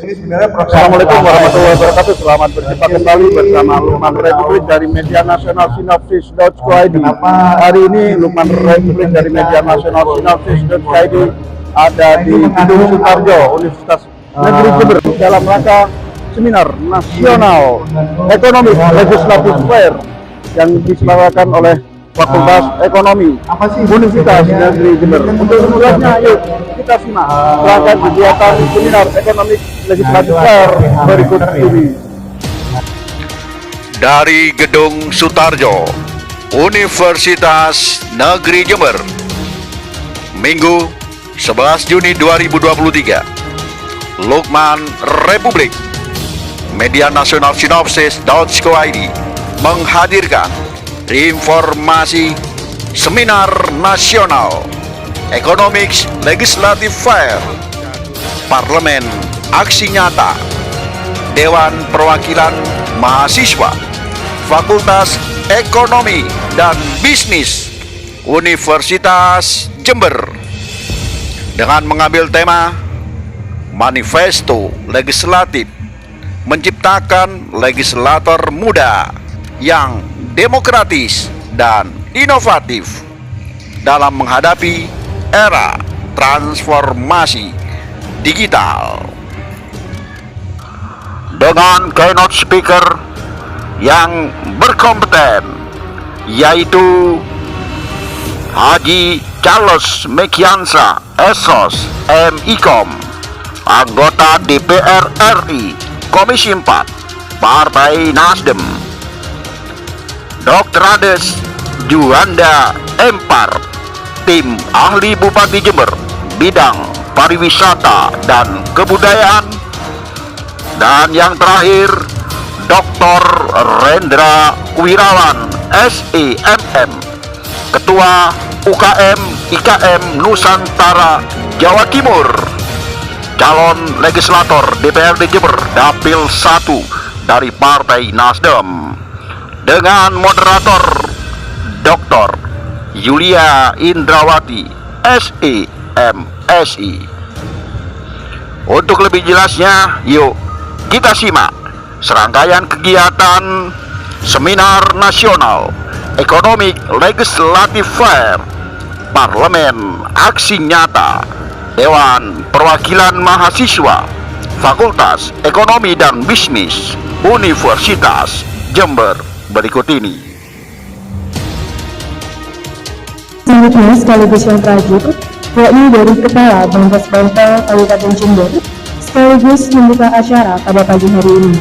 Ini sebenarnya Assalamualaikum warahmatullahi wabarakatuh. Selamat berjumpa kembali bersama Lukman Republik dari Media Nasional Sinopsis.co.id. Hari ini Lukman Republik dari Media Nasional Sinopsis.co.id ada di Gedung Sutarjo, Universitas Negeri Jember dalam rangka Seminar Nasional Ekonomi Legislatif Fair yang diselenggarakan oleh Fakultas Ekonomi Universitas Negeri Jember. Untuk semuanya, yuk kita simak rangkaian kegiatan Seminar Ekonomi Legislatif Fair berikut ini. Dari Gedung Sutarjo, Universitas Negeri Jember, Minggu 11 Juni 2023, Lukman Republik Media Nasional Sinopsis.co.id menghadirkan informasi Seminar Nasional Economics Legislative Fair, Parlemen Aksi Nyata, Dewan Perwakilan Mahasiswa, Fakultas Ekonomi dan Bisnis Universitas Jember, dengan mengambil tema Manifesto Legislatif menciptakan legislator muda yang demokratis dan inovatif dalam menghadapi era transformasi digital. Dengan keynote speaker yang berkompeten, yaitu Haji Charles Mekiansa Esos MIkom, anggota DPR RI Komisi 4 Partai Nasdem, Dr. Ades Juanda Empar, tim ahli Bupati Jember bidang pariwisata dan kebudayaan, dan yang terakhir Dr. Rendra Wirawan SEMM, Ketua UKM IKM Nusantara Jawa Timur, calon legislator DPRD Jember Dapil 1 dari Partai Nasdem, dengan moderator Dr. Yulia Indrawati SEMSI. Untuk lebih jelasnya, yuk kita simak serangkaian kegiatan Seminar Nasional Economic Legislative Fair, Parlemen Aksi Nyata, Dewan Perwakilan Mahasiswa, Fakultas Ekonomi dan Bisnis Universitas Jember berikut ini. Selanjutnya sekaligus yang terakhir, yakni dari Kepala Bangkas Bantal Kabupaten Jember, sekaligus membuka acara pada pagi hari ini.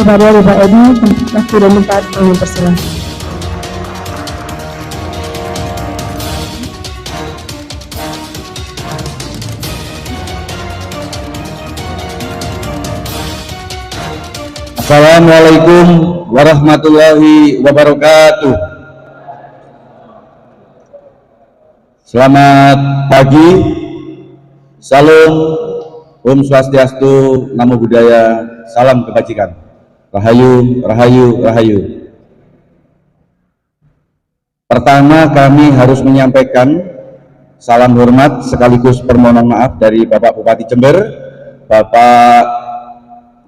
Kepada Bapak Edi, waktu dan tempat kami persilahkan. Assalamualaikum warahmatullahi wabarakatuh. Selamat pagi, salam, Om Swastiastu, Namo Buddhaya, salam kebajikan, Rahayu, Rahayu, Rahayu. Pertama, kami harus menyampaikan salam hormat sekaligus permohonan maaf dari Bapak Bupati Jember, Bapak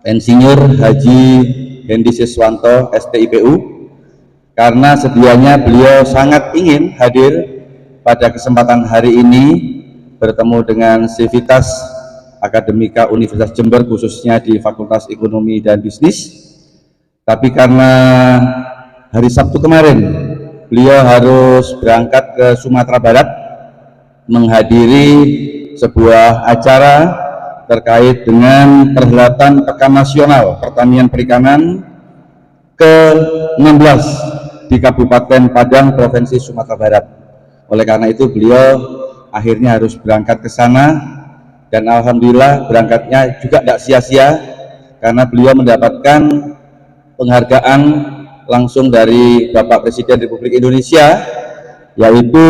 Insinyur Haji Hendi Siswanto STIPU, karena sedianya beliau sangat ingin hadir pada kesempatan hari ini bertemu dengan Sivitas Akademika Universitas Jember, khususnya di Fakultas Ekonomi dan Bisnis. Tapi karena hari Sabtu kemarin beliau harus berangkat ke Sumatera Barat menghadiri sebuah acara terkait dengan perhelatan Pekan Nasional Pertanian Perikanan ke-16 di Kabupaten Padang, Provinsi Sumatera Barat. Oleh karena itu beliau akhirnya harus berangkat ke sana, dan alhamdulillah berangkatnya juga tidak sia-sia karena beliau mendapatkan penghargaan langsung dari Bapak Presiden Republik Indonesia, yaitu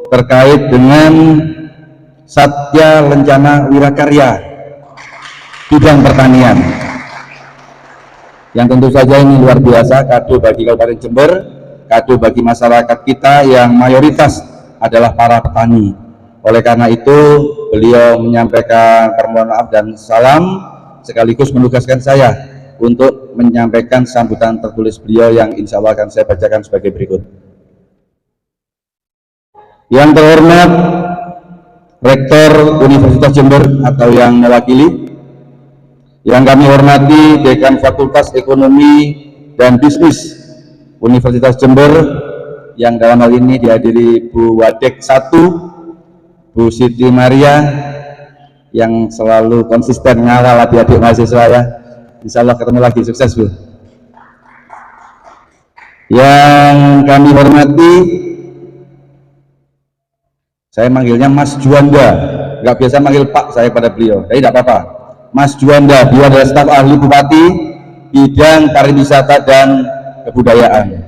terkait dengan Satya Lencana Wirakarya bidang pertanian, yang tentu saja ini luar biasa, kado bagi Kabupaten Jember, kado bagi masyarakat kita yang mayoritas adalah para petani. Oleh karena itu beliau menyampaikan permohonan maaf dan salam sekaligus menugaskan saya untuk menyampaikan sambutan tertulis beliau yang insya Allah akan saya bacakan sebagai berikut. Yang terhormat Rektor Universitas Jember atau yang mewakili, yang kami hormati Dekan Fakultas Ekonomi dan Bisnis Universitas Jember, yang dalam hal ini dihadiri Bu Wadek 1, Bu Siti Maria, yang selalu konsisten ngawal adik-adik mahasiswa ya. Insya Allah ketemu lagi, sukses Bu. Yang kami hormati, saya manggilnya Mas Juanda, nggak biasa manggil Pak saya pada beliau, jadi tidak apa-apa. Mas Juanda, beliau adalah staf ahli Bupati bidang pariwisata dan kebudayaan.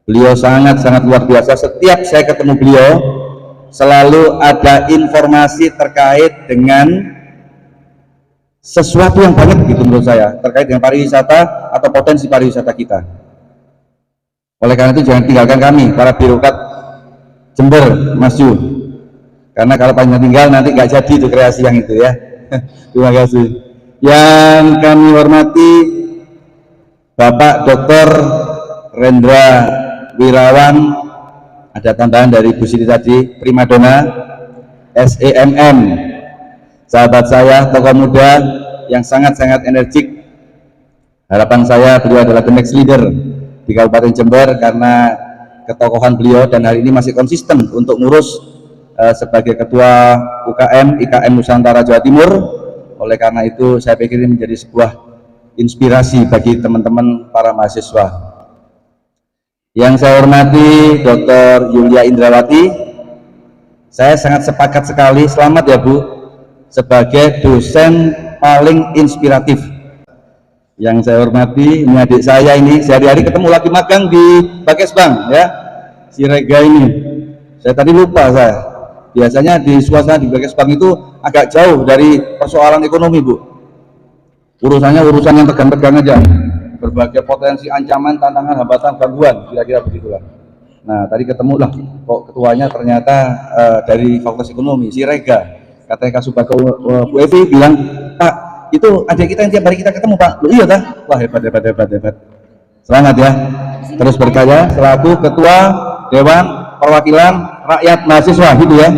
Beliau sangat-sangat luar biasa. Setiap saya ketemu beliau selalu ada informasi terkait dengan sesuatu yang banyak gitu menurut saya, terkait dengan pariwisata atau potensi pariwisata kita. Oleh karena itu jangan tinggalkan kami para birokrat Jember, Mas Ju, karena kalau panjang tinggal nanti nggak jadi itu kreasi yang itu ya. Terima kasih. Yang kami hormati Bapak Dr. Rendra Wirawan, ada tambahan dari Bu Siti tadi, primadona SEMM, sahabat saya, tokoh muda yang sangat-sangat energik. Harapan saya beliau adalah the next leader di Kabupaten Jember karena ketokohan beliau, dan hari ini masih konsisten untuk ngurus sebagai ketua UKM IKM Nusantara Jawa Timur. Oleh karena itu saya pikir ini menjadi sebuah inspirasi bagi teman-teman para mahasiswa. Yang saya hormati Dr. Yulia Indrawati, saya sangat sepakat sekali, selamat ya Bu, sebagai dosen paling inspiratif. Yang saya hormati, ini adik saya ini, sehari-hari ketemu lagi magang di Bakesbang ya, si Rega ini. Saya tadi lupa saya, biasanya di suasana di Bakesbang itu agak jauh dari persoalan ekonomi Bu. Urusannya urusan yang tegang-tegang aja, berbagai potensi ancaman, tantangan, hambatan, gangguan, kira-kira begitulah. Nah tadi ketemu lah, kok ketuanya ternyata dari Fakultas Ekonomi, si Rega. Katanya Kasubag Bu Evi bilang, Pak, itu adik kita yang tiap hari kita ketemu Pak. Loh iya dah? Wah hebat. Semangat ya. Terus berkarya selaku Ketua Dewan Perwakilan Rakyat Mahasiswa gitu ya.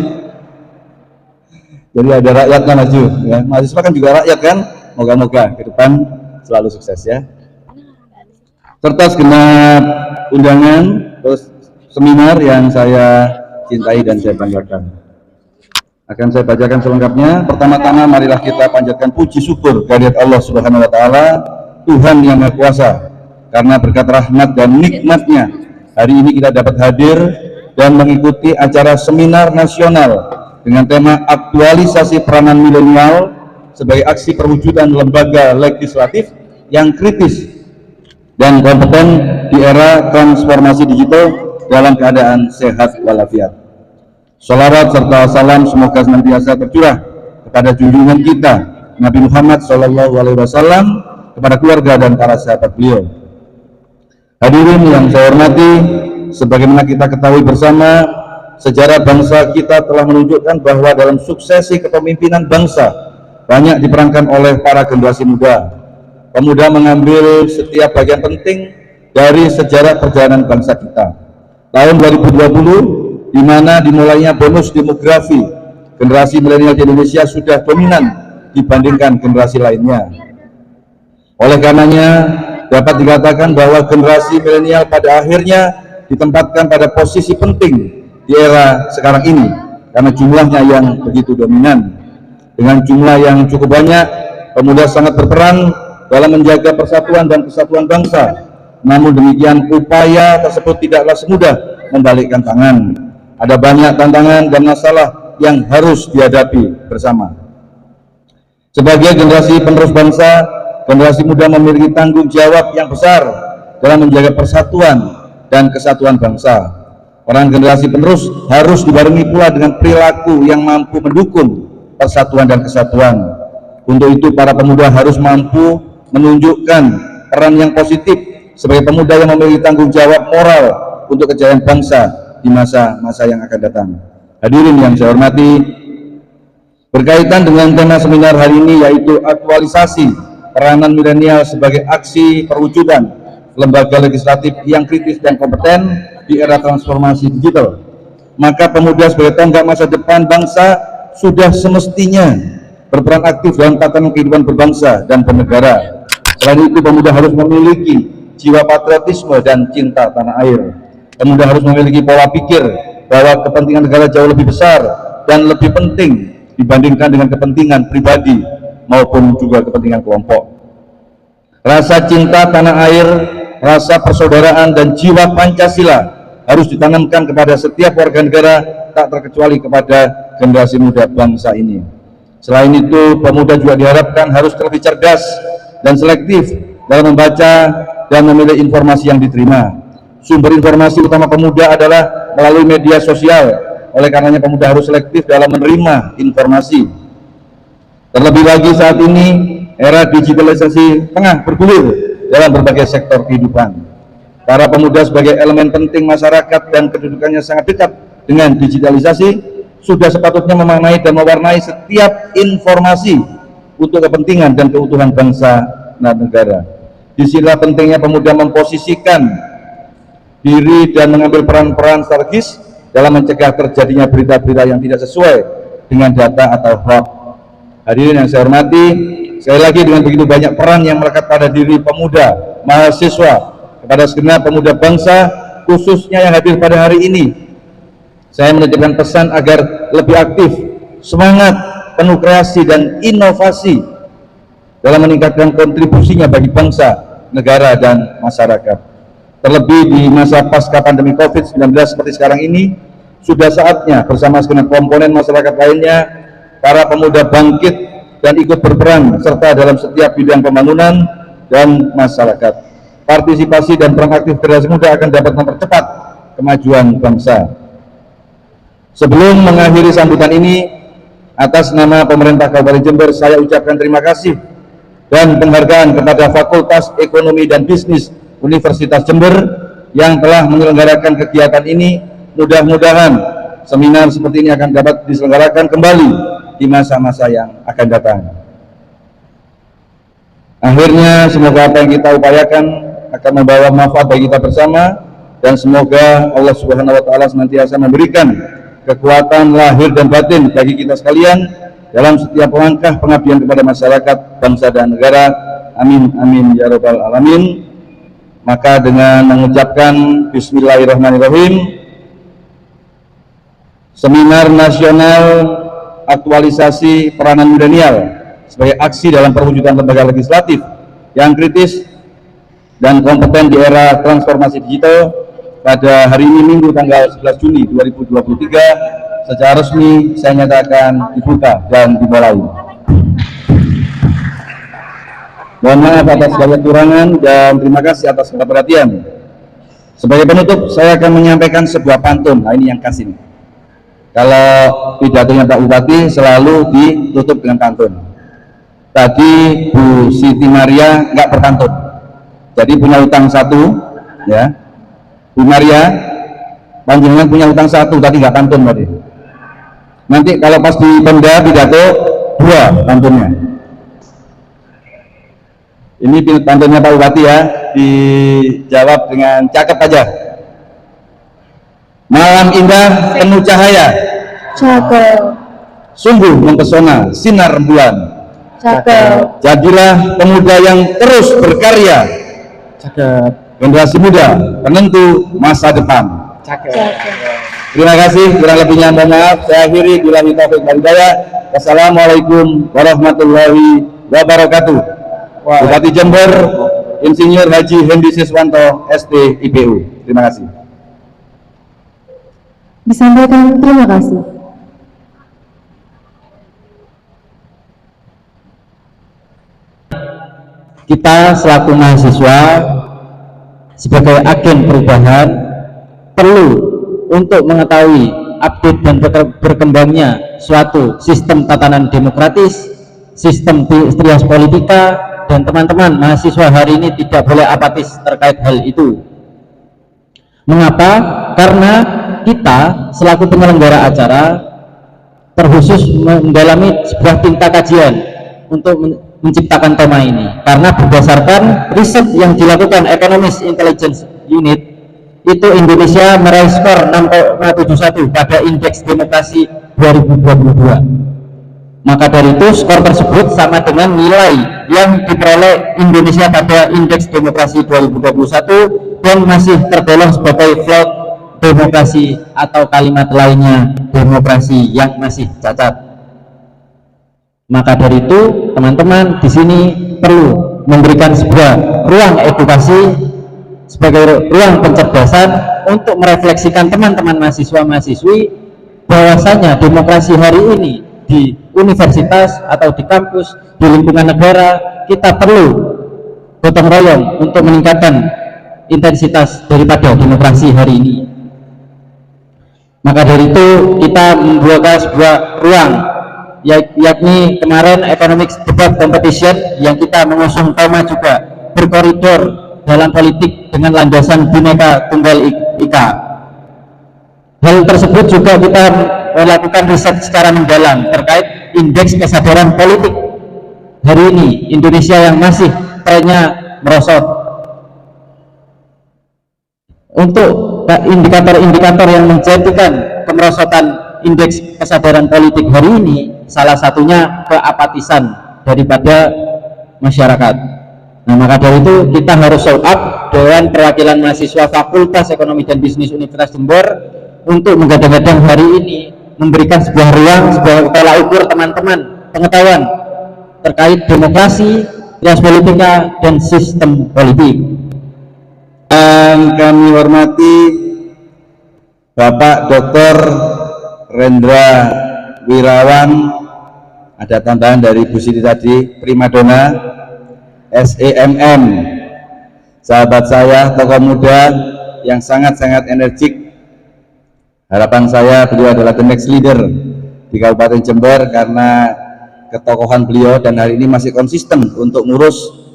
Jadi ada rakyatnya Mas Ju ya. Mahasiswa kan juga rakyat kan. Moga-moga ke depan selalu sukses ya. Serta segenap undangan terus seminar yang saya cintai dan saya banggakan. Akan saya bacakan selengkapnya. Pertama-tama marilah kita panjatkan puji syukur kehadirat Allah Subhanahu wa taala, Tuhan yang Maha Kuasa, karena berkat rahmat dan nikmatnya hari ini kita dapat hadir dan mengikuti acara seminar nasional dengan tema aktualisasi peranan milenial sebagai aksi perwujudan lembaga legislatif yang kritis dan kompeten di era transformasi digital dalam keadaan sehat walafiat. Sholawat serta salam semoga senantiasa tercurah kepada junjungan kita Nabi Muhammad SAW, kepada keluarga dan para sahabat beliau. Hadirin yang saya hormati, sebagaimana kita ketahui bersama, sejarah bangsa kita telah menunjukkan bahwa dalam suksesi kepemimpinan bangsa banyak diperankan oleh para generasi muda. Pemuda mengambil setiap bagian penting dari sejarah perjalanan bangsa kita. Tahun 2020 di mana dimulainya bonus demografi, generasi milenial di Indonesia sudah dominan dibandingkan generasi lainnya. Oleh karenanya dapat dikatakan bahwa generasi milenial pada akhirnya ditempatkan pada posisi penting di era sekarang ini karena jumlahnya yang begitu dominan. Dengan jumlah yang cukup banyak, pemuda sangat berperan dalam menjaga persatuan dan kesatuan bangsa. Namun demikian upaya tersebut tidaklah semudah membalikkan tangan. Ada banyak tantangan dan masalah yang harus dihadapi bersama. Sebagai generasi penerus bangsa, generasi muda memiliki tanggung jawab yang besar dalam menjaga persatuan dan kesatuan bangsa. Orang generasi penerus harus dibarengi pula dengan perilaku yang mampu mendukung persatuan dan kesatuan. Untuk itu para pemuda harus mampu menunjukkan peran yang positif sebagai pemuda yang memiliki tanggung jawab moral untuk kejayaan bangsa di masa-masa yang akan datang. Hadirin yang saya hormati, Berkaitan dengan tema seminar hari ini, yaitu aktualisasi peranan milenial sebagai aksi perwujudan lembaga legislatif yang kritis dan kompeten di era transformasi digital, maka pemuda sebagai tonggak masa depan bangsa sudah semestinya berperan aktif dalam tatanan kehidupan berbangsa dan bernegara. Selain itu, pemuda harus memiliki jiwa patriotisme dan cinta tanah air. Pemuda harus memiliki pola pikir bahwa kepentingan negara jauh lebih besar dan lebih penting dibandingkan dengan kepentingan pribadi maupun juga kepentingan kelompok. Rasa cinta tanah air, rasa persaudaraan dan jiwa Pancasila harus ditanamkan kepada setiap warga negara, tak terkecuali kepada generasi muda bangsa ini. Selain itu, pemuda juga diharapkan harus lebih cerdas dan selektif dalam membaca dan memilih informasi yang diterima. Sumber informasi utama pemuda adalah melalui media sosial. Oleh karenanya, pemuda harus selektif dalam menerima informasi. Terlebih lagi saat ini, era digitalisasi tengah bergulir dalam berbagai sektor kehidupan. Para pemuda sebagai elemen penting masyarakat dan kedudukannya sangat dekat dengan digitalisasi, sudah sepatutnya memaknai dan mewarnai setiap informasi untuk kepentingan dan keutuhan bangsa dan negara. Disinilah pentingnya pemuda memposisikan diri dan mengambil peran-peran strategis dalam mencegah terjadinya berita-berita yang tidak sesuai dengan data atau hoax. Hadirin yang saya hormati, sekali lagi dengan begitu banyak peran yang melekat pada diri pemuda, mahasiswa, kepada segenap pemuda bangsa, khususnya yang hadir pada hari ini, saya menitipkan pesan agar lebih aktif, semangat, penuh kreasi dan inovasi dalam meningkatkan kontribusinya bagi bangsa, negara, dan masyarakat. Terlebih di masa pasca pandemi COVID-19 seperti sekarang ini, sudah saatnya bersama segenap komponen masyarakat lainnya, para pemuda bangkit dan ikut berperan serta dalam setiap bidang pembangunan dan masyarakat. Partisipasi dan peran aktif generasi muda akan dapat mempercepat kemajuan bangsa. Sebelum mengakhiri sambutan ini, atas nama pemerintah Kabupaten Jember, saya ucapkan terima kasih dan penghargaan kepada Fakultas Ekonomi dan Bisnis Universitas Jember yang telah menyelenggarakan kegiatan ini. Mudah-mudahan seminar seperti ini akan dapat diselenggarakan kembali di masa-masa yang akan datang. Akhirnya, semoga apa yang kita upayakan akan membawa manfaat bagi kita bersama, dan semoga Allah Subhanahu wa Ta'ala senantiasa memberikan kekuatan lahir dan batin bagi kita sekalian dalam setiap langkah pengabdian kepada masyarakat, bangsa, dan negara. Amin, amin, ya rabbal alamin. Maka dengan mengucapkan Bismillahirrahmanirrahim, Seminar Nasional Aktualisasi Peranan Milenial sebagai aksi dalam perwujudan lembaga legislatif yang kritis dan kompeten di era transformasi digital pada hari ini, Minggu tanggal 11 Juni 2023, secara resmi saya nyatakan dibuka dan dimulai. Mohon maaf atas segala kekurangan dan terima kasih atas segala perhatian. Sebagai penutup, saya akan menyampaikan sebuah pantun. Nah, ini yang khas ini. Kalau pidatonya Pak Bupati selalu ditutup dengan pantun. Tadi Bu Siti Maria nggak berpantun, jadi punya utang satu, ya. Bu Maria, panjenengan punya utang satu, tadi nggak pantun tadi. Nanti kalau pas di pemda pidato 2 pantunnya. Ini pantunnya Pak Bupati ya, dijawab dengan cakep aja. Malam indah penuh cahaya, Cakep. sungguh mempesona sinar rembulan. Cakep. Jadilah pemuda yang terus berkarya. Cakep. Generasi muda penentu masa depan. Cakep. Terima kasih, kurang lebihnya mohon maaf. Saya akhiri, billahi taufiq wal hidayah. Wassalamualaikum warahmatullahi wabarakatuh. Bupati Jember, Insinyur Haji Hendi Siswanto, ST IPU. Terima kasih. Disampaikan terima kasih. Kita selaku mahasiswa sebagai agen perubahan perlu untuk mengetahui update dan berkembangnya suatu sistem tatanan demokratis, sistem trias politika, dan teman-teman mahasiswa hari ini tidak boleh apatis terkait hal itu. Mengapa? Karena kita selaku penyelenggara acara terkhusus mendalami sebuah tinta kajian untuk menciptakan tema ini, karena berdasarkan riset yang dilakukan Economist Intelligence Unit itu Indonesia meraih skor 6,71 pada indeks demokrasi 2022. Maka dari itu skor tersebut sama dengan nilai yang diperoleh Indonesia pada indeks demokrasi 2021 dan masih tergolong sebagai flawed demokrasi atau kalimat lainnya demokrasi yang masih cacat. Maka dari itu teman-teman di sini perlu memberikan sebuah ruang edukasi sebagai ruang pencerdasan untuk merefleksikan teman-teman mahasiswa-mahasiswi bahwasanya demokrasi hari ini di universitas atau di kampus, di lingkungan negara, kita perlu gotong royong untuk meningkatkan intensitas daripada demokrasi hari ini. Maka dari itu kita membuat sebuah ruang, yakni kemarin Economic Debate Competition yang kita mengusung tema juga berkoridor dalam politik dengan landasan Bhinneka Tunggal Ika. Hal tersebut juga kita melakukan riset secara mendalam terkait indeks kesadaran politik hari ini Indonesia yang masih trennya merosot. Untuk indikator-indikator yang menjadikan kemerosotan indeks kesadaran politik hari ini, salah satunya keapatisan daripada masyarakat. Nah, maka dari itu kita harus show up Dewan Perwakilan Mahasiswa Fakultas Ekonomi dan Bisnis Universitas Jember untuk menggadang-gadang hari ini memberikan sebuah ruang, sebuah tolak ukur teman-teman pengetahuan terkait demokrasi, trias politika, dan sistem politik. Yang kami hormati Bapak Dr. Rendra Wirawan, ada tambahan dari Bu Siti tadi, primadona, SEMM, sahabat saya, tokoh muda yang sangat-sangat energik. Harapan saya beliau adalah the next leader di Kabupaten Jember karena ketokohan beliau dan hari ini masih konsisten untuk ngurus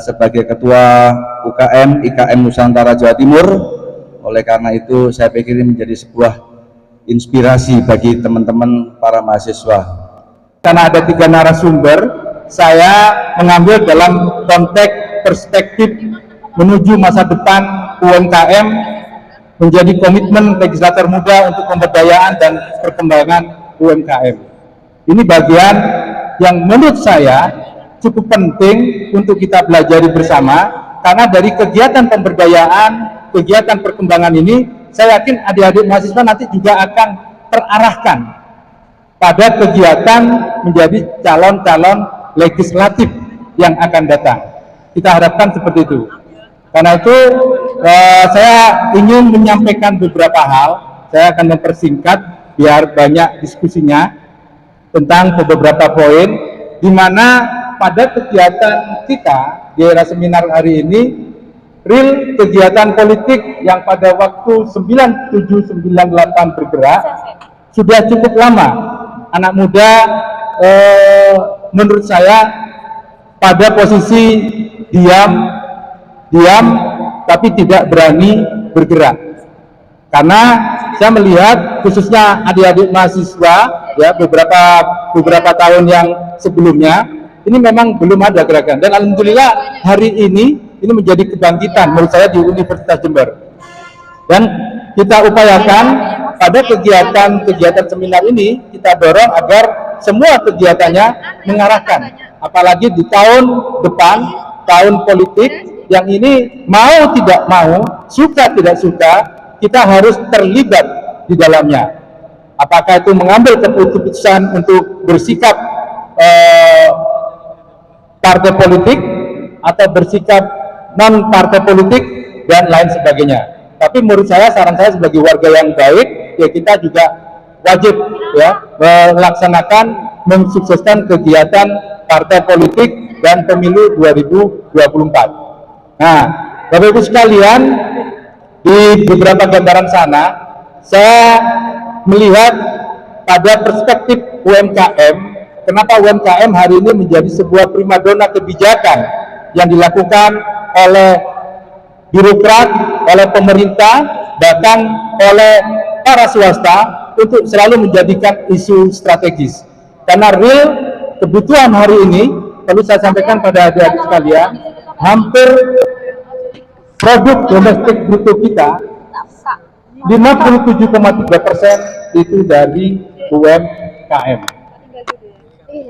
sebagai ketua UKM IKM Nusantara Jawa Timur. Oleh karena itu saya pikir ini menjadi sebuah inspirasi bagi teman-teman para mahasiswa. Karena ada 3 narasumber, saya mengambil dalam konteks perspektif menuju masa depan UMKM menjadi komitmen legislator muda untuk pemberdayaan dan perkembangan UMKM. Ini bagian yang menurut saya cukup penting untuk kita pelajari bersama, karena dari kegiatan pemberdayaan, kegiatan perkembangan ini, saya yakin adik-adik mahasiswa nanti juga akan terarahkan pada kegiatan menjadi calon-calon legislatif yang akan datang. Kita harapkan seperti itu. Karena itu saya ingin menyampaikan beberapa hal. Saya akan mempersingkat biar banyak diskusinya tentang beberapa poin, di mana pada kegiatan kita di era seminar hari ini, real kegiatan politik yang pada waktu 97-98 bergerak sudah cukup lama. Anak muda menurut saya pada posisi diam tapi tidak berani bergerak, karena saya melihat khususnya adik-adik mahasiswa ya beberapa tahun yang sebelumnya ini memang belum ada gerakan, dan alhamdulillah hari ini menjadi kebangkitan menurut saya di Universitas Jember, dan kita upayakan pada kegiatan seminar ini kita dorong agar semua kegiatannya mengarahkan, apalagi di tahun depan, tahun politik yang ini mau tidak mau, suka tidak suka, kita harus terlibat di dalamnya. Apakah itu mengambil keputusan untuk bersikap partai politik atau bersikap non partai politik dan lain sebagainya. Tapi menurut saya, saran saya sebagai warga yang baik, ya kita juga wajib ya melaksanakan, mensukseskan kegiatan partai politik dan pemilu 2024. Nah, Bapak Ibu sekalian, di beberapa gambaran sana saya melihat pada perspektif UMKM, kenapa UMKM hari ini menjadi sebuah primadona kebijakan yang dilakukan oleh birokrat, oleh pemerintah, bahkan oleh para swasta untuk selalu menjadikan isu strategis. Karena real kebutuhan hari ini, perlu saya sampaikan pada adik-adik sekalian, hampir produk domestik bruto kita 57,3% itu dari UMKM.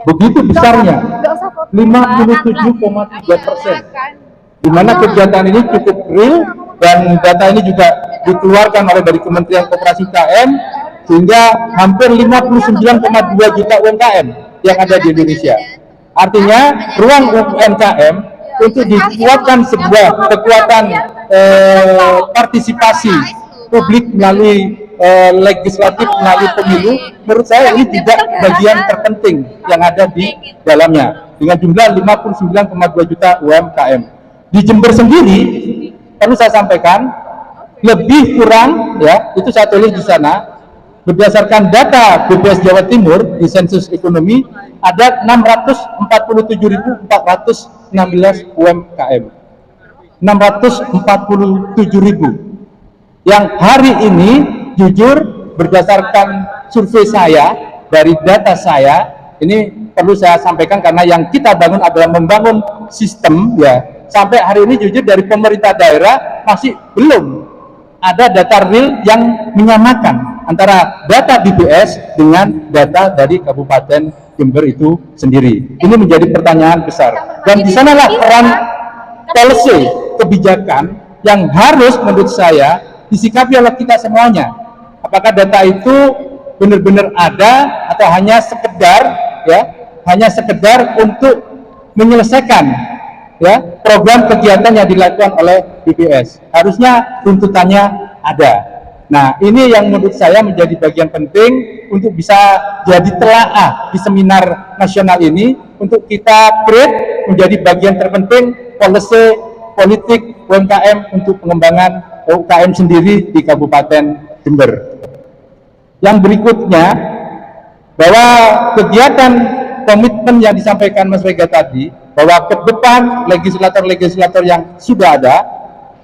Begitu besarnya, 57,3%. Di mana kegiatan ini cukup real dan data ini juga dikeluarkan oleh dari Kementerian Koperasi UKM, sehingga hampir 59,2 juta UMKM yang ada di Indonesia. Artinya ruang UMKM untuk dikuatkan sebuah kekuatan partisipasi publik melalui legislatif, melalui pemilu, menurut saya ini juga bagian terpenting yang ada di dalamnya dengan jumlah 59,2 juta UMKM. Di Jember sendiri perlu saya sampaikan lebih kurang, ya, itu saya tulis di sana, berdasarkan data BPS Jawa Timur di sensus ekonomi ada 647.416 UMKM. 647.000 yang hari ini jujur berdasarkan survei saya, dari data saya, ini perlu saya sampaikan karena yang kita bangun adalah membangun sistem, ya. Sampai hari ini jujur dari pemerintah daerah masih belum ada data real yang menyamakan antara data BPS dengan data dari Kabupaten Jember itu sendiri. Ini menjadi pertanyaan besar. Dan di sanalah peran policy kebijakan yang harus menurut saya disikapi oleh kita semuanya. Apakah data itu benar-benar ada atau hanya sekedar, ya, hanya sekedar untuk menyelesaikan, ya, program kegiatan yang dilakukan oleh BPS. Harusnya tuntutannya ada. Nah, ini yang menurut saya menjadi bagian penting untuk bisa jadi telaah di seminar nasional ini, untuk kita create menjadi bagian terpenting policy politik UMKM untuk pengembangan UMKM sendiri di Kabupaten Jember. Yang berikutnya, bahwa kegiatan komitmen yang disampaikan Mas Rega tadi, bahwa ke depan legislator-legislator yang sudah ada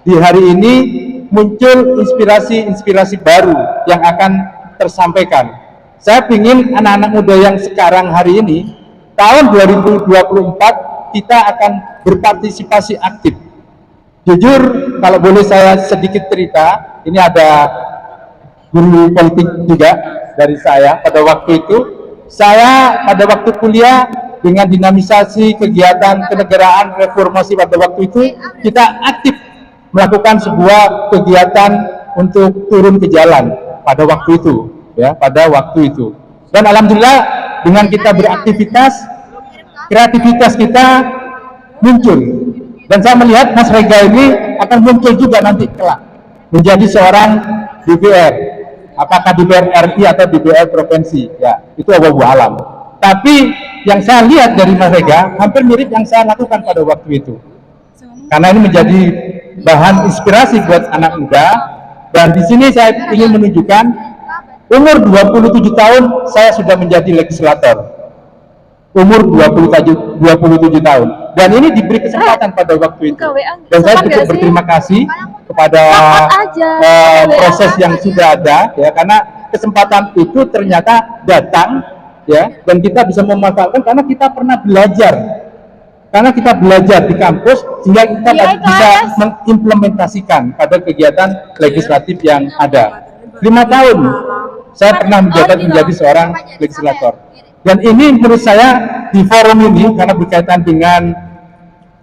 di hari ini muncul inspirasi-inspirasi baru yang akan tersampaikan. Saya ingin anak-anak muda yang sekarang hari ini, tahun 2024 kita akan berpartisipasi aktif. Jujur, kalau boleh saya sedikit cerita, ini ada guru politik juga dari saya pada waktu itu. Saya pada waktu kuliah dengan dinamisasi kegiatan kenegaraan reformasi pada waktu itu, kita aktif melakukan sebuah kegiatan untuk turun ke jalan pada waktu itu, ya, pada waktu itu. Dan alhamdulillah dengan kita beraktivitas, kreativitas kita muncul. Dan saya melihat Mas Rega ini akan muncul juga nanti kelak menjadi seorang DPR. Apakah DPR RI atau DPR provinsi, ya, itu Allahu alam. Tapi yang saya lihat dari Mas Rega hampir mirip yang saya lakukan pada waktu itu. Karena ini menjadi bahan inspirasi buat anak muda. Dan di sini saya ingin menunjukkan umur 27 tahun saya sudah menjadi legislator. Umur 27 tahun. Dan ini diberi kesempatan pada waktu itu. Dan saya cukup berterima kasih kepada proses yang sudah ada, ya, karena kesempatan itu ternyata datang, ya, dan kita bisa memanfaatkan karena kita pernah belajar. Karena kita belajar di kampus sehingga kita bisa mengimplementasikan pada kegiatan legislatif yang ada. 5 tahun saya pernah menjadi seorang legislator. Dan ini menurut saya di forum ini, karena berkaitan dengan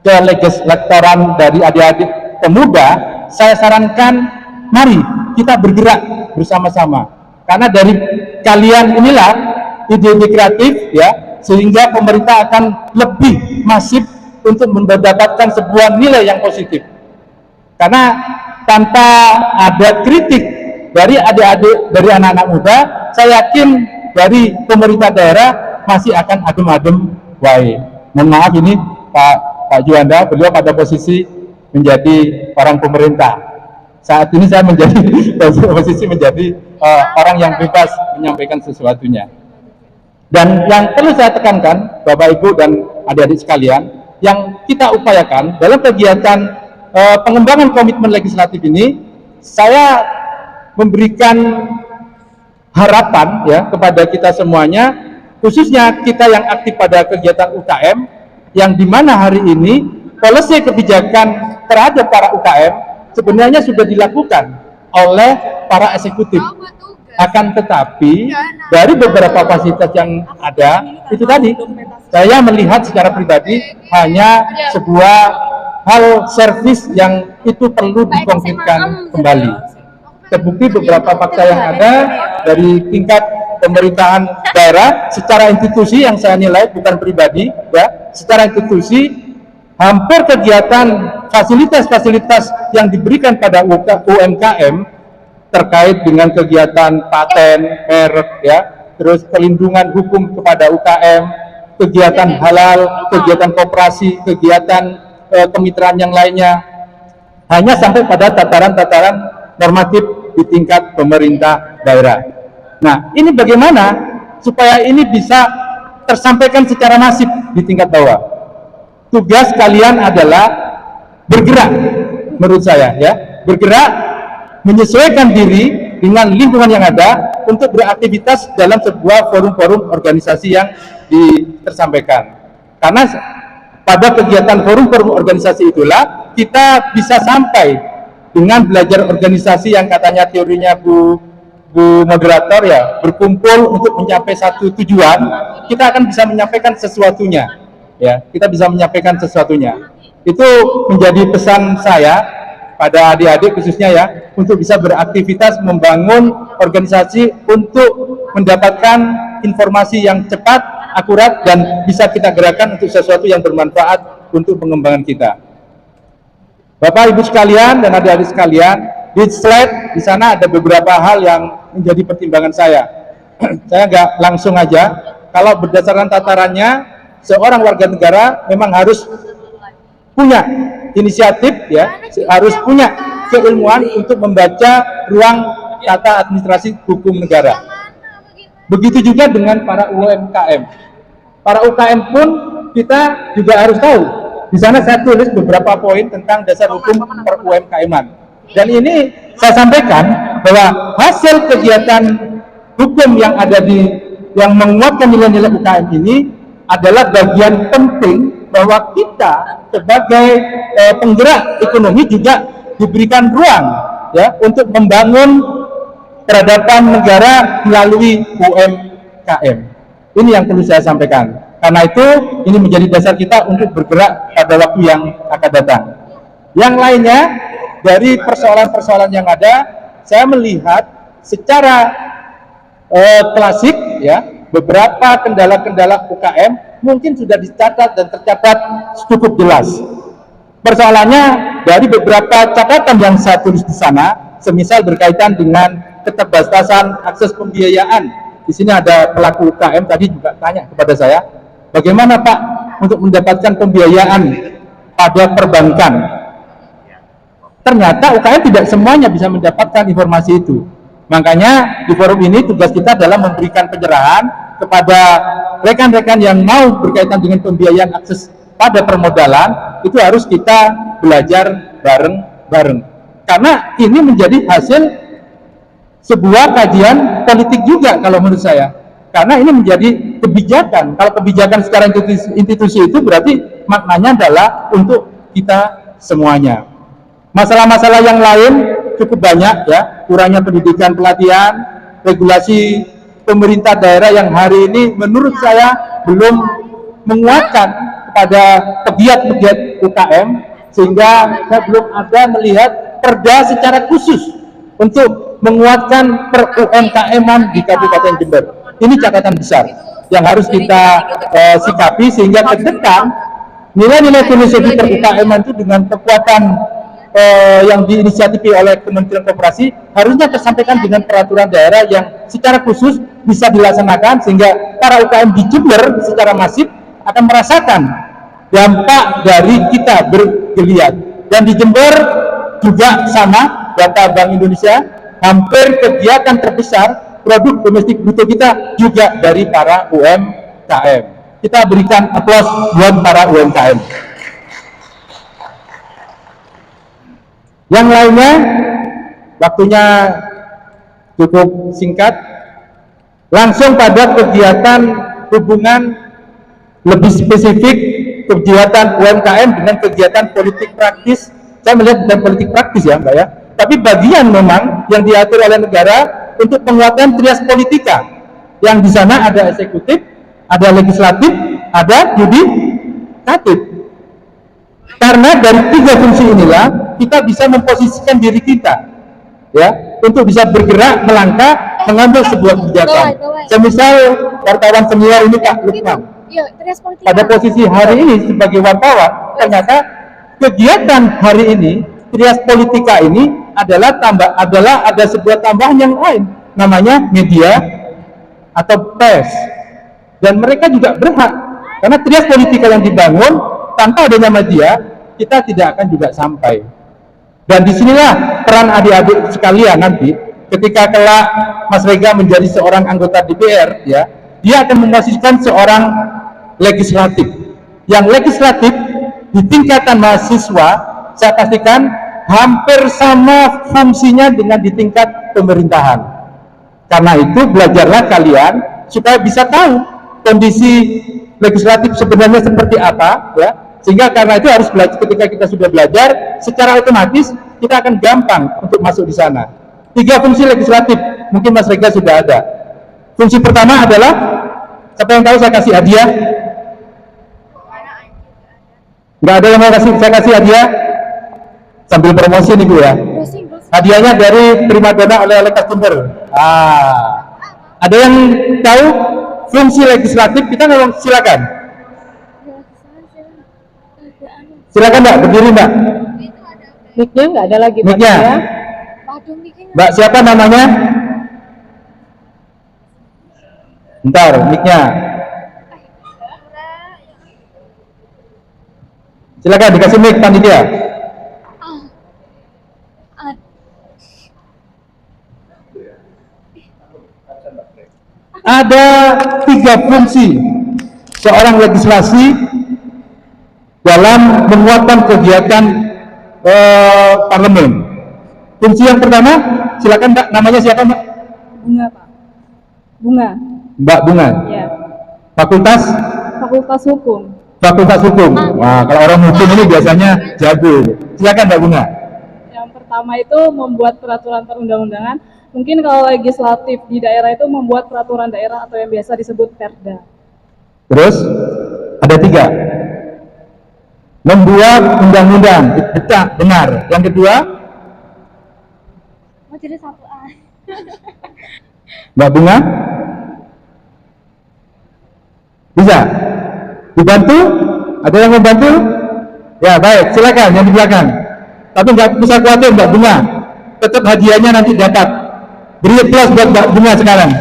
kelegislatoran dari adik-adik pemuda, saya sarankan mari kita bergerak bersama-sama. Karena dari kalian inilah ide-ide kreatif, ya, sehingga pemerintah akan lebih masif untuk mendapatkan sebuah nilai yang positif. Karena tanpa ada kritik dari adik-adik, dari anak-anak muda, saya yakin dari pemerintah daerah masih akan adem-adem wae. Mohon maaf ini Pak Juanda, beliau pada posisi menjadi orang pemerintah. Saat ini saya menjadi posisi menjadi orang yang bebas menyampaikan sesuatunya. Dan yang perlu saya tekankan, Bapak Ibu dan adik-adik sekalian, yang kita upayakan dalam kegiatan pengembangan komitmen legislatif ini, saya memberikan harapan ya kepada kita semuanya, khususnya kita yang aktif pada kegiatan UKM, yang dimana hari ini polisi kebijakan terhadap para UKM sebenarnya sudah dilakukan oleh para eksekutif. Akan tetapi dari beberapa fasilitas yang ada itu tadi, saya melihat secara pribadi hanya sebuah hal servis yang itu perlu dikonkretkan kembali. Terbukti beberapa fakta yang ada dari tingkat pemerintahan daerah secara institusi, yang saya nilai bukan pribadi ya, secara institusi hampir kegiatan fasilitas-fasilitas yang diberikan pada UMKM terkait dengan kegiatan paten, merek ya, terus perlindungan hukum kepada UKM, kegiatan halal, kegiatan koperasi, kegiatan kemitraan yang lainnya, hanya sampai pada tataran-tataran normatif di tingkat pemerintah daerah. Nah, ini bagaimana supaya ini bisa tersampaikan secara masif di tingkat bawah? Tugas kalian adalah bergerak, menurut saya ya, bergerak menyesuaikan diri dengan lingkungan yang ada untuk beraktivitas dalam sebuah forum-forum organisasi yang tersampaikan. Karena pada kegiatan forum-forum organisasi itulah kita bisa sampai dengan belajar organisasi yang katanya teorinya Bu moderator ya, berkumpul untuk mencapai satu tujuan, kita akan bisa menyampaikan sesuatunya ya, kita bisa menyampaikan sesuatunya. Itu menjadi pesan saya pada adik-adik khususnya ya, untuk bisa beraktivitas membangun organisasi untuk mendapatkan informasi yang cepat, akurat, dan bisa kita gerakan untuk sesuatu yang bermanfaat untuk pengembangan kita. Bapak Ibu sekalian dan adik-adik sekalian, di slide di sana ada beberapa hal yang menjadi pertimbangan saya. Saya nggak langsung aja, kalau berdasarkan tatarannya, seorang warga negara memang harus punya inisiatif ya, harus punya keilmuan untuk membaca ruang tata administrasi hukum negara. Begitu juga dengan para UMKM. Para UKM pun kita juga harus tahu. Di sana saya tulis beberapa poin tentang dasar hukum per UMKM-an. Dan ini saya sampaikan bahwa hasil kegiatan hukum yang ada yang menguatkan nilai-nilai UKM ini adalah bagian penting bahwa kita sebagai penggerak ekonomi juga diberikan ruang ya untuk membangun peradaban negara melalui UMKM. Ini yang perlu saya sampaikan. Karena itu ini menjadi dasar kita untuk bergerak pada waktu yang akan datang. Yang lainnya dari persoalan-persoalan yang ada, saya melihat secara klasik ya, beberapa kendala-kendala UKM mungkin sudah dicatat dan tercatat cukup jelas. Persoalannya dari beberapa catatan yang saya tulis di sana, semisal berkaitan dengan keterbatasan akses pembiayaan. Di sini ada pelaku UKM tadi juga tanya kepada saya, bagaimana Pak untuk mendapatkan pembiayaan pada perbankan? Ternyata UKM tidak semuanya bisa mendapatkan informasi itu. Makanya di forum ini tugas kita adalah memberikan pencerahan kepada rekan-rekan yang mau berkaitan dengan pembiayaan akses pada permodalan, itu harus kita belajar bareng-bareng. Karena ini menjadi hasil sebuah kajian politik juga kalau menurut saya. Karena ini menjadi kebijakan. Kalau kebijakan secara institusi itu berarti maknanya adalah untuk kita semuanya. Masalah-masalah yang lain cukup banyak ya, kurangnya pendidikan pelatihan, regulasi pemerintah daerah yang hari ini menurut saya belum menguatkan kepada pegiat-pegiat UKM, sehingga saya belum ada melihat perda secara khusus untuk menguatkan per UMKM-an di Kabupaten Jember. Ini catatan besar yang harus kita sikapi, sehingga ke depan nilai-nilai filosofi per UKM-an itu dengan kekuatan yang diinisiatifi oleh Kementerian Koperasi harusnya tersampaikan dengan peraturan daerah yang secara khusus bisa dilaksanakan, sehingga para UKM di Jember secara masif akan merasakan dampak dari kita bergeliat. Dan di Jember juga sama, data Bank Indonesia, hampir kegiatan terbesar produk domestik bruto kita juga dari para UMKM. Kita berikan aplaus buat para UMKM. Yang lainnya, waktunya cukup singkat, langsung pada kegiatan hubungan lebih spesifik, kegiatan UMKM dengan kegiatan politik praktis. Saya melihat bukan politik praktis ya Mbak ya, tapi bagian memang yang diatur oleh negara untuk penguatan trias politika, yang di sana ada eksekutif, ada legislatif, ada yudikatif. Karena dari tiga fungsi inilah kita bisa memposisikan diri kita ya untuk bisa bergerak, melangkah, mengambil sebuah kebijakan. Semisal wartawan senior ini Kak Lukman pada posisi hari ini sebagai wartawan, ternyata kegiatan hari ini trias politika ini adalah ada sebuah tambahan yang lain, namanya media atau pers, dan mereka juga berhak, karena trias politika yang dibangun tanpa adanya media kita tidak akan juga sampai. Dan disinilah peran adik-adik sekalian nanti ketika kelak Mas Rega menjadi seorang anggota DPR ya, dia akan memposisikan seorang legislatif. Yang legislatif di tingkatan mahasiswa saya pastikan hampir sama fungsinya dengan di tingkat pemerintahan. Karena itu belajarlah kalian supaya bisa tahu kondisi legislatif sebenarnya seperti apa ya, sehingga karena itu harus belajar. Ketika kita sudah belajar secara otomatis kita akan gampang untuk masuk di sana. Tiga fungsi legislatif mungkin Mas Rega sudah ada. Fungsi pertama adalah, siapa yang tahu saya kasih hadiah? Nggak ada yang mau saya kasih hadiah? Sambil promosi nih Bu ya. Hadiahnya dari primadona oleh customer. Ada yang tahu fungsi legislatif? Kita ngomong, silakan. Silakan Mbak, berdiri Mbak. Mic-nya nggak ada lagi. Mic-nya. Mbak siapa namanya? Bentar, mic-nya. Silakan dikasih mic panitia. Ada tiga fungsi seorang legislasi dalam menguatkan kegiatan parlemen. Fungsi yang pertama, silakan Mbak, namanya siapa Mbak? Bunga Pak. Bunga. Mbak Bunga. Ya. Fakultas? Fakultas Hukum. Fakultas Hukum. Wah, kalau orang hukum ini biasanya jago. Silakan Mbak Bunga. Yang pertama itu membuat peraturan perundang-undangan. Mungkin kalau legislatif di daerah itu membuat peraturan daerah atau yang biasa disebut perda. Terus ada tiga, membuat undang-undang. Benar. Yang kedua, mau jadi satu A. Mbak Bunga bisa dibantu? Ada yang membantu? Ya baik, silakan yang di belakang. Tapi nggak bisa khawatir Mbak Bunga, tetap hadiahnya nanti dapat. Beri aplaus buat Mbak Bunga sekarang.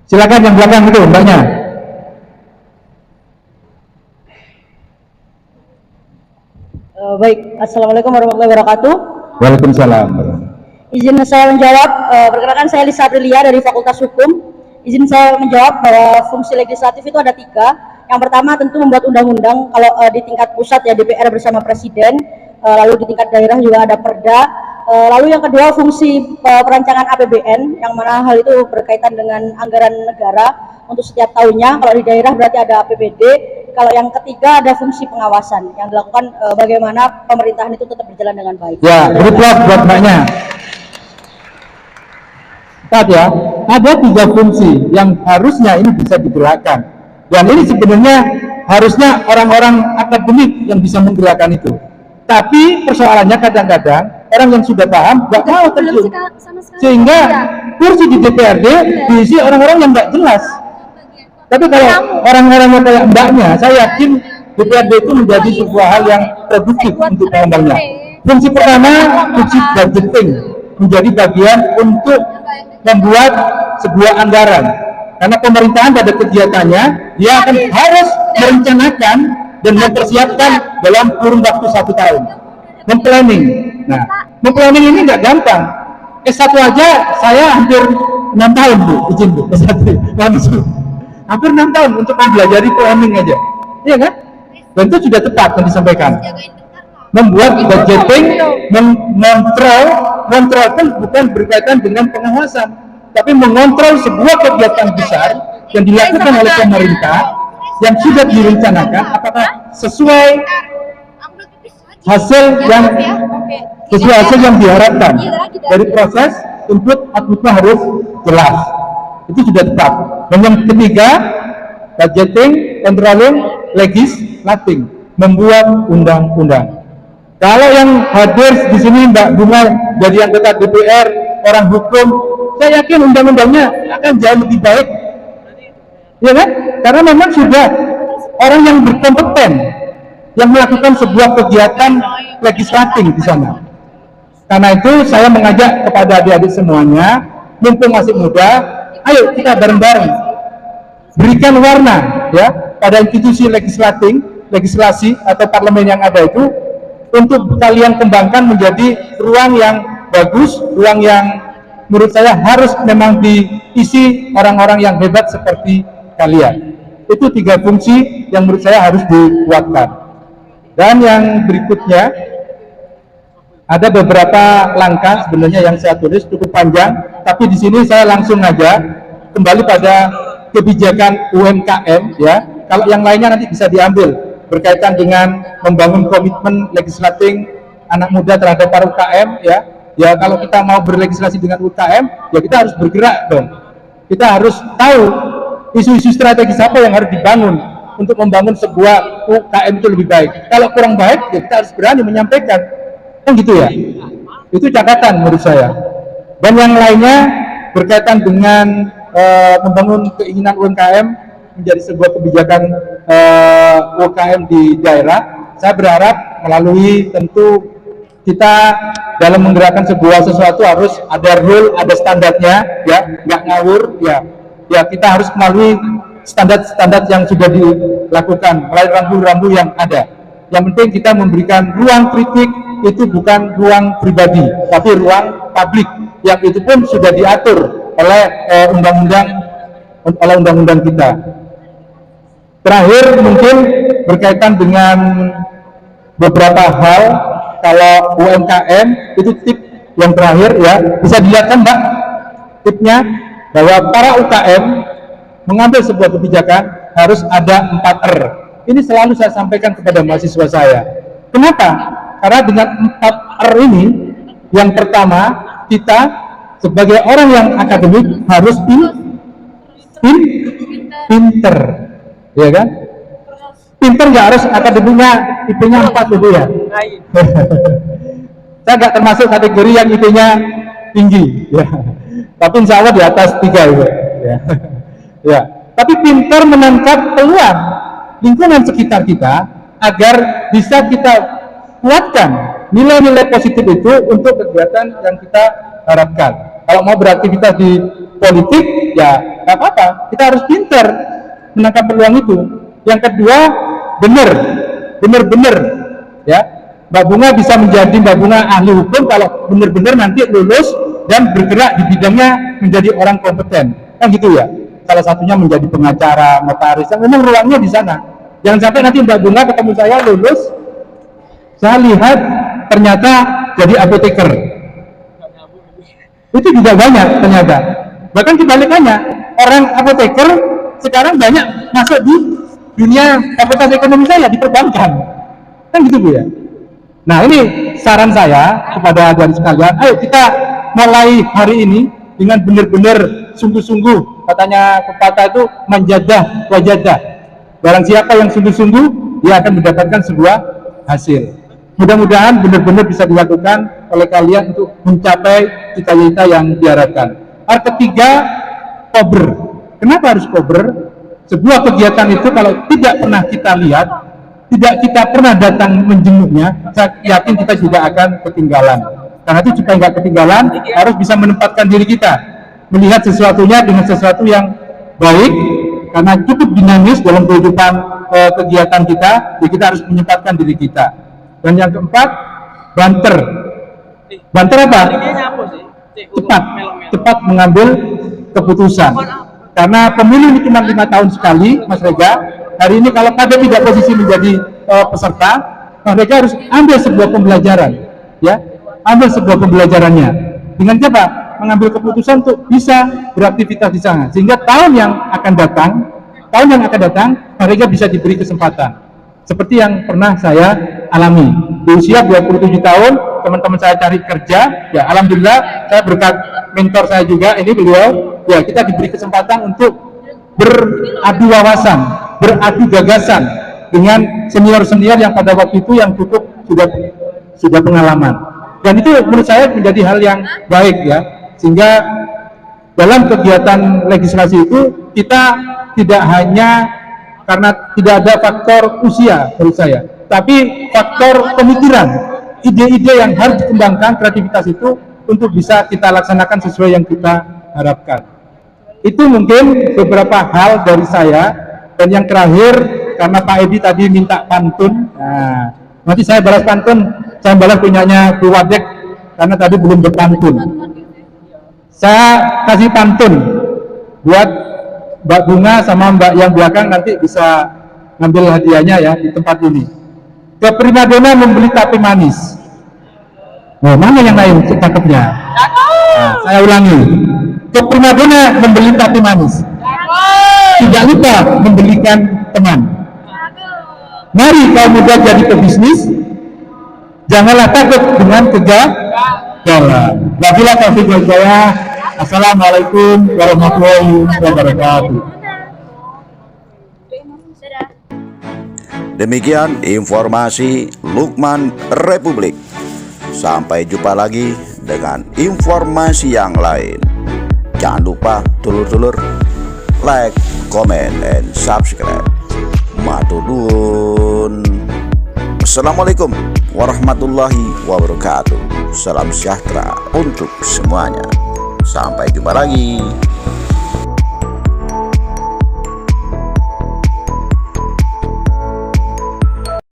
Silakan yang belakang itu Mbaknya. Baik, Assalamualaikum warahmatullahi wabarakatuh. Waalaikumsalam. Izin saya menjawab, perkenalkan saya Lisa Aprilia dari Fakultas Hukum. Izin saya menjawab bahwa fungsi legislatif itu ada tiga. Yang pertama tentu membuat undang-undang, kalau di tingkat pusat ya DPR bersama Presiden, lalu di tingkat daerah juga ada perda. Lalu yang kedua fungsi perancangan APBN, yang mana hal itu berkaitan dengan anggaran negara untuk setiap tahunnya. Kalau di daerah berarti ada APBD. Kalau yang ketiga ada fungsi pengawasan yang dilakukan bagaimana pemerintahan itu tetap berjalan dengan baik. Ya, beri aplaus buat Mbaknya. Lihat ya, ada tiga fungsi yang harusnya ini bisa digerakkan. Dan ini sebenarnya harusnya orang-orang akademik yang bisa menggerakkan itu. Tapi persoalannya kadang-kadang orang yang sudah paham nggak mau terjun, sehingga kursi di DPRD diisi orang-orang yang nggak jelas. Tapi kalau orang-orang yang kayak Mbaknya, saya yakin DPRD itu menjadi sebuah hal yang produktif untuk pengembangnya. Fungsi pertama, fungsi budgeting, menjadi bagian untuk membuat sebuah anggaran. Karena pemerintahan pada kegiatannya, dia akan harus merencanakan dan mempersiapkan dalam kurun waktu 1 tahun. Memplanning. Nah, memplanning ini nggak gampang. S1 aja saya hampir 6 tahun Bu, izin Bu, S1 langsung. Hampir 6 tahun untuk mempelajari planning aja. Iya kan? Dan itu sudah tepat yang disampaikan. membuat budgeting, mengontrol pun bukan berkaitan dengan pengawasan, tapi mengontrol sebuah kegiatan besar yang dilakukan oleh pemerintah yang sudah direncanakan apakah sesuai hasil yang diharapkan. Dari proses input outputnya harus jelas, itu sudah tepat. Dan yang ketiga, budgeting, controlling, legislating, membuat undang-undang. Kalau yang hadir di sini Mbak Bunga jadi anggota DPR, orang hukum, saya yakin undang-undangnya akan jauh lebih baik, ya kan? Karena memang sudah orang yang berkompeten yang melakukan sebuah kegiatan legislating di sana. Karena itu saya mengajak kepada adik-adik semuanya, mumpung masih muda, ayo kita bareng-bareng berikan warna ya pada institusi legislasi atau parlemen yang ada itu, untuk kalian kembangkan menjadi ruang yang bagus, ruang yang menurut saya harus memang diisi orang-orang yang hebat seperti kalian. Itu 3 fungsi yang menurut saya harus dikuatkan. Dan yang berikutnya, ada beberapa langkah sebenarnya yang saya tulis cukup panjang, tapi di sini saya langsung aja kembali pada kebijakan UMKM ya. Kalau yang lainnya nanti bisa diambil berkaitan dengan membangun komitmen legislating anak muda terhadap para UKM ya. Ya kalau kita mau berlegislasi dengan UKM ya kita harus bergerak dong. Kita harus tahu isu-isu strategis apa yang harus dibangun untuk membangun sebuah UKM itu lebih baik. Kalau kurang baik ya kita harus berani menyampaikan, kan gitu ya. Itu catatan menurut saya. Dan yang lainnya berkaitan dengan membangun keinginan UMKM menjadi sebuah kebijakan UKM di daerah. Saya berharap melalui tentu kita dalam menggerakkan sesuatu harus ada rule, ada standarnya ya, nggak ngawur ya. Ya kita harus melalui standar-standar yang sudah dilakukan, melalui rambu-rambu yang ada. Yang penting kita memberikan ruang kritik, itu bukan ruang pribadi, tapi ruang publik, yang itu pun sudah diatur oleh undang-undang kita. Terakhir mungkin berkaitan dengan beberapa hal, kalau UMKM itu tip yang terakhir ya, bisa dilihat kan Mbak tipnya, bahwa para UKM mengambil sebuah kebijakan harus ada 4R. Ini selalu saya sampaikan kepada mahasiswa saya. Kenapa? Karena dengan 4R ini, yang pertama kita sebagai orang yang akademik harus pinter, ya kan? Pinter nggak harus akademiknya IP-nya 4 gitu ya. Saya nggak termasuk kategori yang IP-nya tinggi, ya. Tapi insya Allah di atas 3 itu, ya. Ya. Tapi pinter menangkap peluang lingkungan sekitar kita agar bisa kita kuatkan nilai-nilai positif itu untuk kegiatan yang kita harapkan. Kalau mau beraktivitas di politik, ya nggak apa-apa. Kita harus pinter menangkap peluang itu. Yang kedua, bener-bener, ya. Mbak Bunga bisa menjadi Mbak Bunga ahli hukum kalau benar-benar nanti lulus dan bergerak di bidangnya menjadi orang kompeten, kan gitu ya. Salah satunya menjadi pengacara, notaris, yang memang ruangnya di sana. Jangan sampai nanti Mbak Bunga ketemu saya lulus, saya lihat ternyata jadi apoteker. Itu juga banyak ternyata. Bahkan kebalikannya, orang apoteker sekarang banyak masuk di dunia fakultas ekonomi saya, di perbankan, kan gitu Bu ya. Nah ini saran saya kepada adik-adik sekalian, ayo kita mulai hari ini dengan benar-benar sungguh-sungguh. Katanya pepatah itu manjadah wajadah. Barang siapa yang sungguh-sungguh, dia akan mendapatkan sebuah hasil. Mudah-mudahan benar-benar bisa dilakukan oleh kalian untuk mencapai cita-cita yang diharapkan. Hal ketiga, kober. Kenapa harus kober? Sebuah kegiatan itu kalau tidak pernah kita lihat, tidak kita pernah datang menjenguknya, saya yakin kita juga akan ketinggalan. Karena itu supaya nggak ketinggalan, harus bisa menempatkan diri kita, melihat sesuatunya dengan sesuatu yang baik, karena cukup dinamis dalam kehidupan kegiatan kita, jadi kita harus menempatkan diri kita. Dan yang keempat, banter. Banter apa? Cepat mengambil keputusan. Karena pemilu ini cuma 5 tahun sekali, Mas Rega. Hari ini kalau Kade tidak posisi menjadi peserta, mereka harus ambil sebuah pembelajaran, ya, ambil sebuah pembelajarannya. Dengan apa? Mengambil keputusan untuk bisa beraktivitas di sana, sehingga tahun yang akan datang mereka bisa diberi kesempatan. Seperti yang pernah saya alami di usia 27 tahun, teman-teman saya cari kerja, ya alhamdulillah saya berkat mentor saya juga, ini beliau, ya kita diberi kesempatan untuk beradu wawasan, beradu gagasan dengan senior-senior yang pada waktu itu yang cukup sudah pengalaman. Dan itu menurut saya menjadi hal yang baik, ya, sehingga dalam kegiatan legislasi itu kita tidak hanya karena tidak ada faktor usia menurut saya, tapi faktor pemikiran, ide-ide yang harus dikembangkan, kreativitas itu untuk bisa kita laksanakan sesuai yang kita harapkan. Itu mungkin beberapa hal dari saya. Dan yang terakhir, karena Pak Edi tadi minta pantun, nah, nanti saya balas pantun, saya balas punyanya Bu Wadek karena tadi belum berpantun. Saya kasih pantun buat Mbak Bunga sama Mbak yang belakang, nanti bisa ngambil hadiahnya ya di tempat ini. Ke primadona membeli tape manis. Nah, mana yang lain cakepnya? Nah, saya ulangi. Ke primadona membeli tape manis. Tidak lupa membelikan teman. Mari kaum muda jadi pebisnis. Janganlah takut dengan kegagalan. Wabillahi taufiq wal hidayah. Assalamualaikum warahmatullahi wabarakatuh. Demikian informasi Lukman Republik. Sampai jumpa lagi dengan informasi yang lain. Jangan lupa dulur-dulur like, comment, and subscribe. Matur nuwun. Assalamualaikum warahmatullahi wabarakatuh. Salam sejahtera untuk semuanya. Sampai jumpa lagi.